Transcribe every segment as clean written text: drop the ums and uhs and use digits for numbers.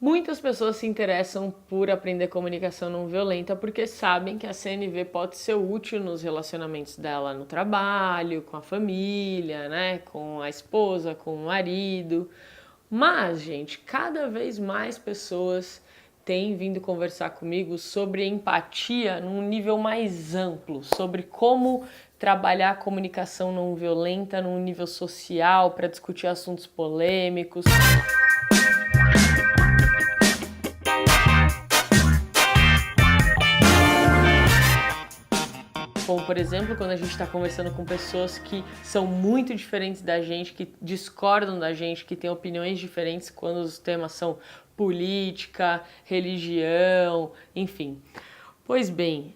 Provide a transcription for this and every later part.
Muitas pessoas se interessam por aprender comunicação não violenta porque sabem que a CNV pode ser útil nos relacionamentos dela no trabalho, com a família, né, com a esposa, com o marido. Mas, gente, cada vez mais pessoas têm vindo conversar comigo sobre empatia num nível mais amplo, sobre como trabalhar a comunicação não violenta num nível social para discutir assuntos polêmicos. Como, por exemplo, quando a gente está conversando com pessoas que são muito diferentes da gente, que discordam da gente, que têm opiniões diferentes quando os temas são política, religião, enfim. Pois bem,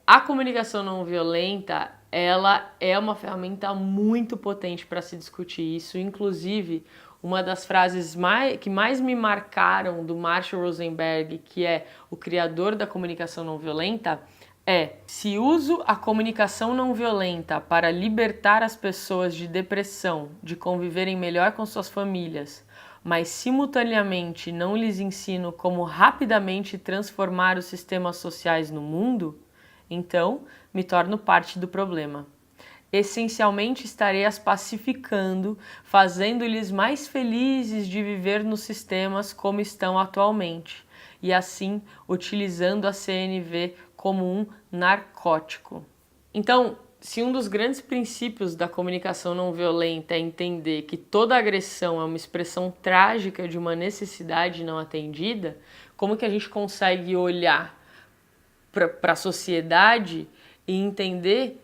a comunicação não violenta, ela é uma ferramenta muito potente para se discutir isso. Inclusive, uma das frases que mais me marcaram do Marshall Rosenberg, que é o criador da comunicação não violenta, se uso a comunicação não violenta para libertar as pessoas de depressão, de conviverem melhor com suas famílias, mas simultaneamente não lhes ensino como rapidamente transformar os sistemas sociais no mundo, então me torno parte do problema. Essencialmente estarei as pacificando, fazendo-lhes mais felizes de viver nos sistemas como estão atualmente, e assim utilizando a CNV como um narcótico. Então, se um dos grandes princípios da comunicação não violenta é entender que toda agressão é uma expressão trágica de uma necessidade não atendida, como que a gente consegue olhar para a sociedade e entender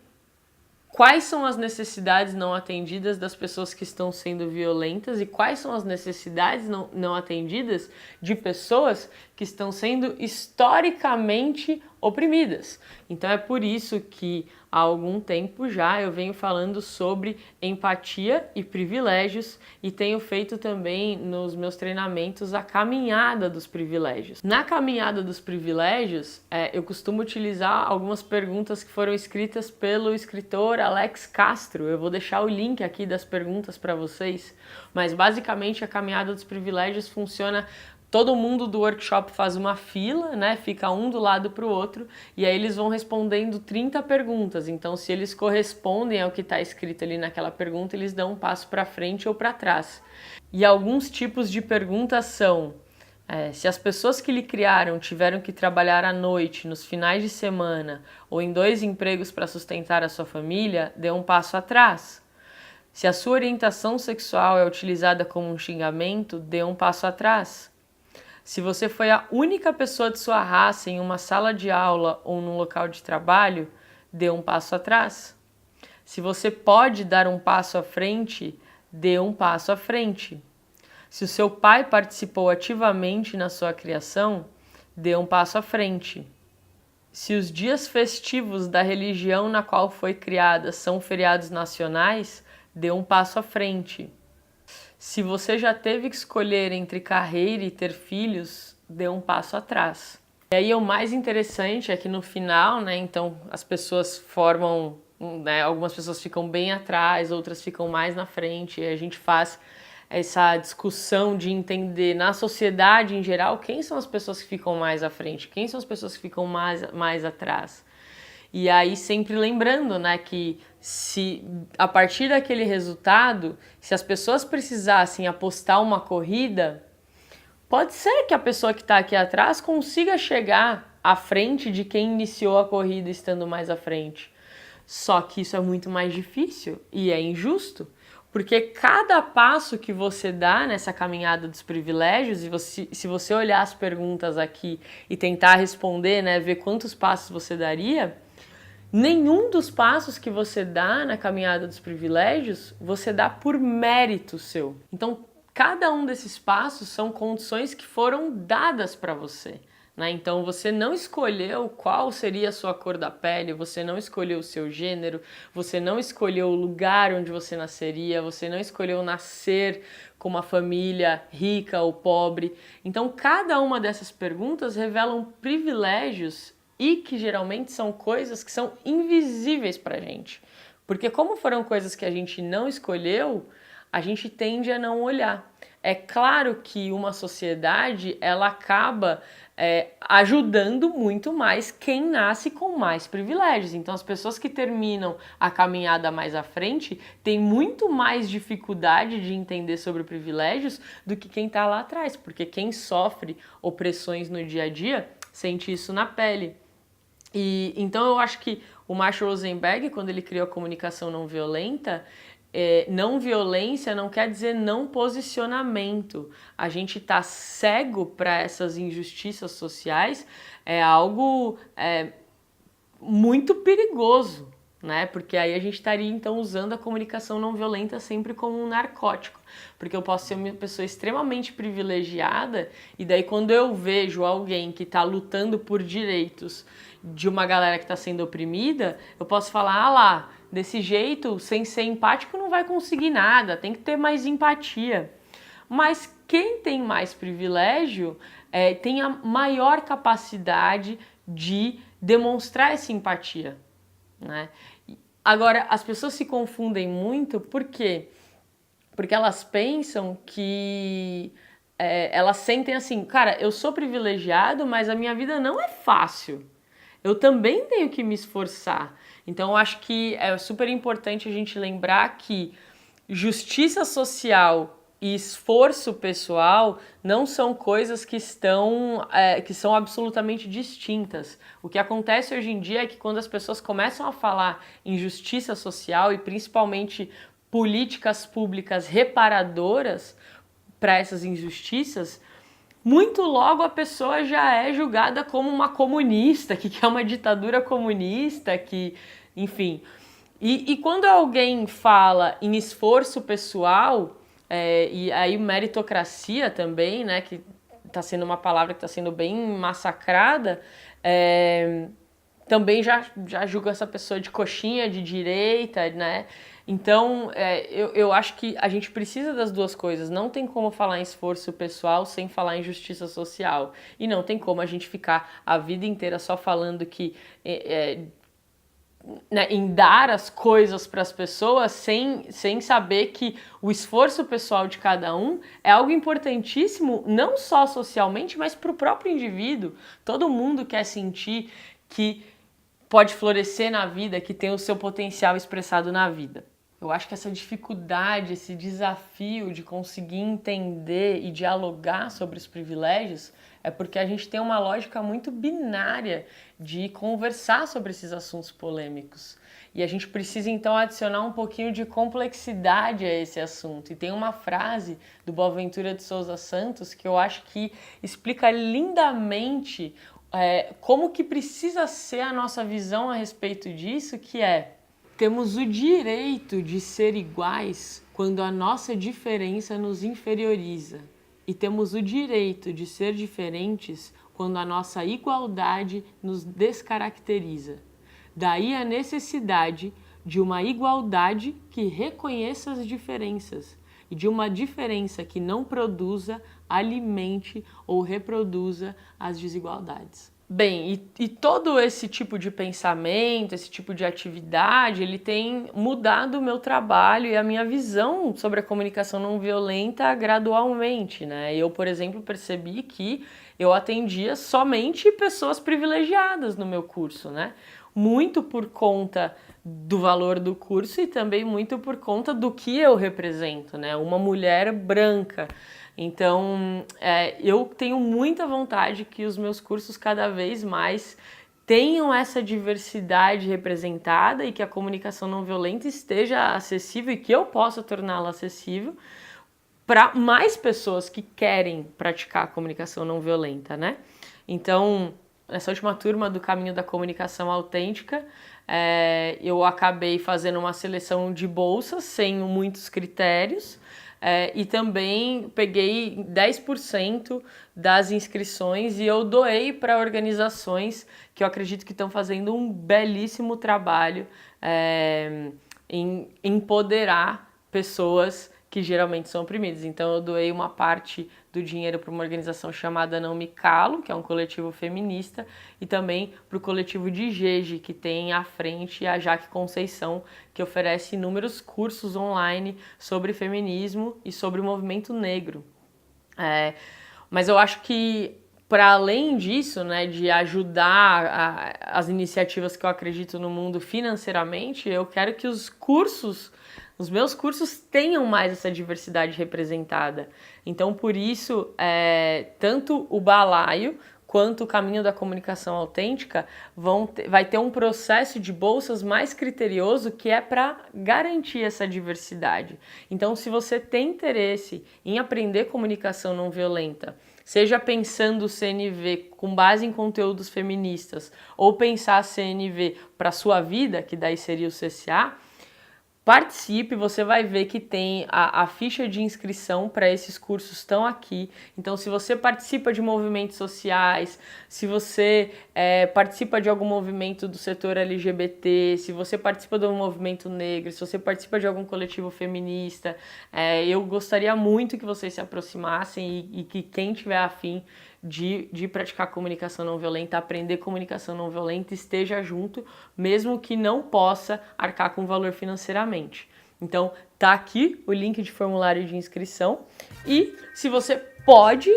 quais são as necessidades não atendidas das pessoas que estão sendo violentas e quais são as necessidades não atendidas de pessoas que estão sendo historicamente oprimidas. Então é por isso que há algum tempo já eu venho falando sobre empatia e privilégios e tenho feito também nos meus treinamentos a caminhada dos privilégios. Na caminhada dos privilégios, eu costumo utilizar algumas perguntas que foram escritas pelo escritor Alex Castro. Eu vou deixar o link aqui das perguntas para vocês, mas basicamente a caminhada dos privilégios funciona. Todo mundo do workshop faz uma fila, né? Fica um do lado para o outro e aí eles vão respondendo 30 perguntas. Então, se eles correspondem ao que está escrito ali naquela pergunta, eles dão um passo para frente ou para trás. E alguns tipos de perguntas são: se as pessoas que lhe criaram tiveram que trabalhar à noite, nos finais de semana ou em 2 empregos para sustentar a sua família, dê um passo atrás. Se a sua orientação sexual é utilizada como um xingamento, dê um passo atrás. Se você foi a única pessoa de sua raça em uma sala de aula ou num local de trabalho, dê um passo atrás. Se você pode dar um passo à frente, dê um passo à frente. Se o seu pai participou ativamente na sua criação, dê um passo à frente. Se os dias festivos da religião na qual foi criada são feriados nacionais, dê um passo à frente. Se você já teve que escolher entre carreira e ter filhos, dê um passo atrás. E aí o mais interessante é que no final, né, então as pessoas formam, né, algumas pessoas ficam bem atrás, outras ficam mais na frente, e a gente faz essa discussão de entender na sociedade em geral quem são as pessoas que ficam mais à frente, quem são as pessoas que ficam mais atrás. E aí sempre lembrando, né, que se a partir daquele resultado, se as pessoas precisassem apostar uma corrida, pode ser que a pessoa que está aqui atrás consiga chegar à frente de quem iniciou a corrida estando mais à frente. Só que isso é muito mais difícil e é injusto, porque cada passo que você dá nessa caminhada dos privilégios, e se você olhar as perguntas aqui e tentar responder, né, ver quantos passos você daria, nenhum dos passos que você dá na caminhada dos privilégios, você dá por mérito seu. Então, cada um desses passos são condições que foram dadas para você, né? Então, você não escolheu qual seria a sua cor da pele, você não escolheu o seu gênero, você não escolheu o lugar onde você nasceria, você não escolheu nascer com uma família rica ou pobre. Então, cada uma dessas perguntas revelam privilégios e que geralmente são coisas que são invisíveis pra gente. Porque como foram coisas que a gente não escolheu, a gente tende a não olhar. É claro que uma sociedade, ela acaba ajudando muito mais quem nasce com mais privilégios. Então, as pessoas que terminam a caminhada mais à frente têm muito mais dificuldade de entender sobre privilégios do que quem está lá atrás, porque quem sofre opressões no dia a dia sente isso na pele. E então eu acho que o Marshall Rosenberg, quando ele criou a comunicação não violenta, não violência não quer dizer não posicionamento. A gente tá cego para essas injustiças sociais é algo muito perigoso, né? Porque aí a gente estaria então usando a comunicação não violenta sempre como um narcótico. Porque eu posso ser uma pessoa extremamente privilegiada e daí quando eu vejo alguém que está lutando por direitos de uma galera que está sendo oprimida, eu posso falar, ah lá, desse jeito, sem ser empático não vai conseguir nada, tem que ter mais empatia. Mas quem tem mais privilégio tem a maior capacidade de demonstrar essa empatia, né? Agora, as pessoas se confundem muito, por quê? Porque elas pensam que elas sentem assim, cara, eu sou privilegiado, mas a minha vida não é fácil. Eu também tenho que me esforçar. Então, eu acho que é super importante a gente lembrar que justiça social e esforço pessoal não são coisas que são absolutamente distintas. O que acontece hoje em dia é que quando as pessoas começam a falar em justiça social e principalmente políticas públicas reparadoras para essas injustiças, muito logo a pessoa já é julgada como uma comunista, que quer uma ditadura comunista, que, enfim. E quando alguém fala em esforço pessoal, e aí meritocracia também, né, que está sendo uma palavra que está sendo bem massacrada, também já julga essa pessoa de coxinha, de direita, né? Então, eu acho que a gente precisa das duas coisas. Não tem como falar em esforço pessoal sem falar em justiça social. E não tem como a gente ficar a vida inteira só falando que né, em dar as coisas para as pessoas sem saber que o esforço pessoal de cada um é algo importantíssimo, não só socialmente, mas para o próprio indivíduo. Todo mundo quer sentir que pode florescer na vida, que tem o seu potencial expressado na vida. Eu acho que essa dificuldade, esse desafio de conseguir entender e dialogar sobre os privilégios é porque a gente tem uma lógica muito binária de conversar sobre esses assuntos polêmicos. E a gente precisa então adicionar um pouquinho de complexidade a esse assunto. E tem uma frase do Boaventura de Souza Santos que eu acho que explica lindamente como que precisa ser a nossa visão a respeito disso, que é: temos o direito de ser iguais quando a nossa diferença nos inferioriza. E temos o direito de ser diferentes quando a nossa igualdade nos descaracteriza. Daí a necessidade de uma igualdade que reconheça as diferenças e de uma diferença que não produza, alimente ou reproduza as desigualdades. Bem, e todo esse tipo de pensamento, esse tipo de atividade, ele tem mudado o meu trabalho e a minha visão sobre a comunicação não violenta gradualmente, né? Eu, por exemplo, percebi que eu atendia somente pessoas privilegiadas no meu curso, né? Muito por conta do valor do curso e também muito por conta do que eu represento, né? Uma mulher branca. Então, eu tenho muita vontade que os meus cursos cada vez mais tenham essa diversidade representada e que a comunicação não violenta esteja acessível e que eu possa torná-la acessível para mais pessoas que querem praticar a comunicação não violenta, né? Então, nessa última turma do Caminho da Comunicação Autêntica, eu acabei fazendo uma seleção de bolsas sem muitos critérios, e também peguei 10% das inscrições e eu doei para organizações que eu acredito que estão fazendo um belíssimo trabalho em empoderar pessoas que geralmente são oprimidas. Então eu doei uma parte do dinheiro para uma organização chamada Não Me Calo, que é um coletivo feminista, e também para o coletivo de Jeje, que tem à frente a Jaque Conceição, que oferece inúmeros cursos online sobre feminismo e sobre o movimento negro. Mas eu acho que, para além disso, né, de ajudar as iniciativas que eu acredito no mundo financeiramente, eu quero que os meus cursos tenham mais essa diversidade representada. Então, por isso, tanto o Balaio quanto o Caminho da Comunicação Autêntica vai ter um processo de bolsas mais criterioso que é para garantir essa diversidade. Então, se você tem interesse em aprender comunicação não violenta, seja pensando o CNV com base em conteúdos feministas ou pensar CNV para sua vida, que daí seria o CCA, participe, você vai ver que tem a ficha de inscrição para esses cursos estão aqui. Então, se você participa de movimentos sociais, se você participa de algum movimento do setor LGBT, se você participa do movimento negro, se você participa de algum coletivo feminista, eu gostaria muito que vocês se aproximassem e que quem tiver afim de praticar comunicação não violenta, aprender comunicação não violenta, esteja junto, mesmo que não possa arcar com valor financeiramente. Então, tá aqui o link de formulário de inscrição e se você pode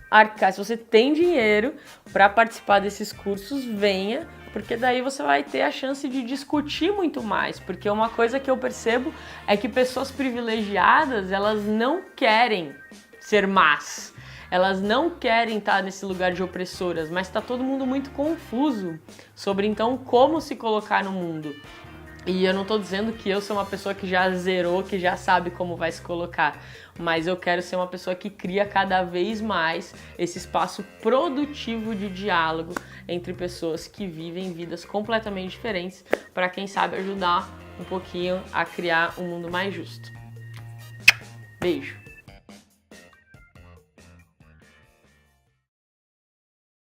arcar, se você tem dinheiro para participar desses cursos, venha, porque daí você vai ter a chance de discutir muito mais, porque uma coisa que eu percebo é que pessoas privilegiadas, elas não querem ser más. Elas não querem estar nesse lugar de opressoras, mas está todo mundo muito confuso sobre, então, como se colocar no mundo. E eu não estou dizendo que eu sou uma pessoa que já zerou, que já sabe como vai se colocar, mas eu quero ser uma pessoa que cria cada vez mais esse espaço produtivo de diálogo entre pessoas que vivem vidas completamente diferentes, para quem sabe ajudar um pouquinho a criar um mundo mais justo. Beijo!